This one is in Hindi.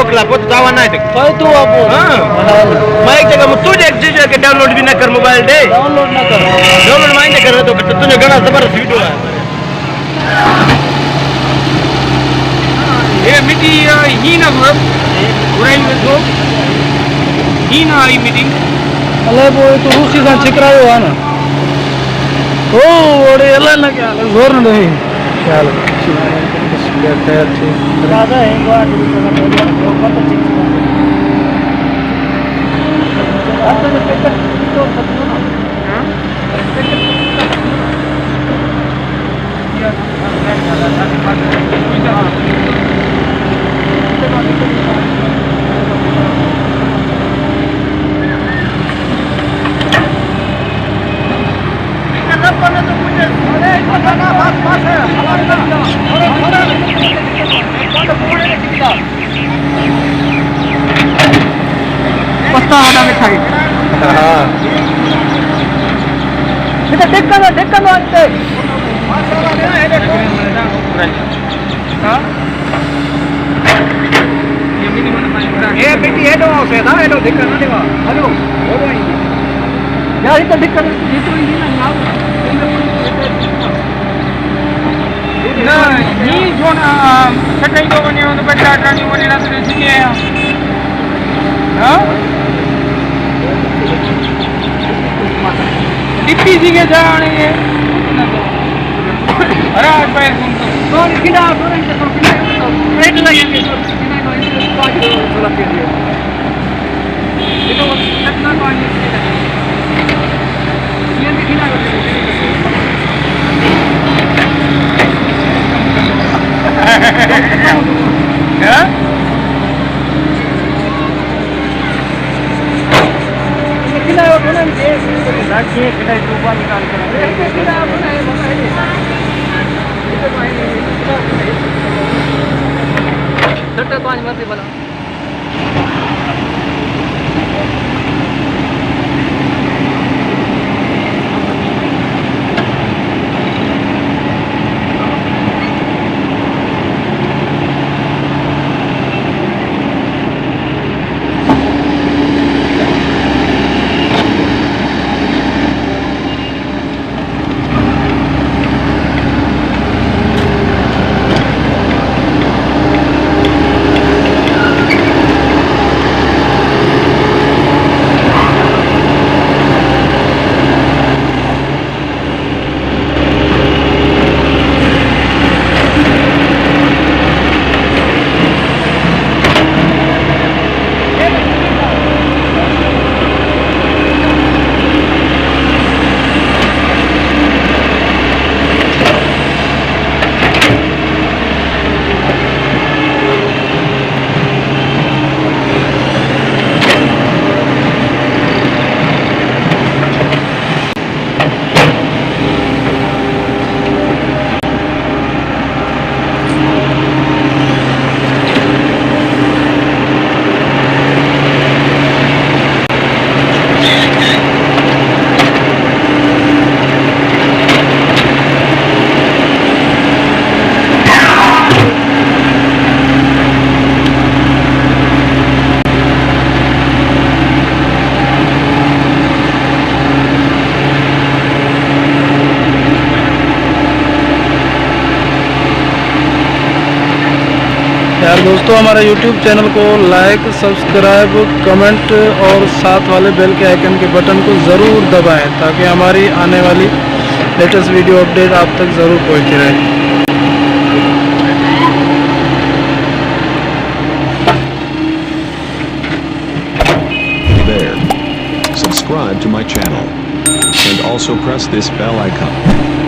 मोकला पोत जावा नाही काय तू आपण माहिती आहे का मग तुझे एक चीज के डाउनलोड भी ना कर मोबाइल दे डाउनलोड ना कर डाउनलोड माहिती कर तो तुझे गाना जबरदस्त वीडियो है ये मिटी ही ना बस उराई में जो ही ना आई मीटिंग अले वो तो रूसी सा छिकरायो है ना ओ ओडे एला ना क्या जोर न दे ख्याल बैठे अच्छे दादा है गोवा तो बहुत अच्छी आता है पेपर तो खत्म ना हां पत्ता हटा के खाई हां बेटा देखकर आते ये बेटी हेडो से ना हेडो दिक्कत ना देवा हेलो हेडो यार इतना दिक्कत ये तो ही ना ना नी जो ना छटाई दो बने हो तो बच्चा टानी बने ना तो सीखे हैं हां डिप्टी जी के जाने ये अरे आज पैर कौन किना कौन से किना रेट लगेंगे तो किना को इसे पाँच सोलह के लिए ये तो कितना पानी ये भी किना हैं किना वो कौन है राखिए किना डूबा निकाल कर किना बनाए बताइए छोटा पाँच मरते बोला यार दोस्तों हमारे YouTube चैनल को लाइक सब्सक्राइब कमेंट और साथ वाले बेल के आइकन के बटन को ज़रूर दबाएं ताकि हमारी आने वाली लेटेस्ट वीडियो अपडेट आप तक ज़रूर पहुंचती रहे। There. Subscribe to my channel and also press this bell icon.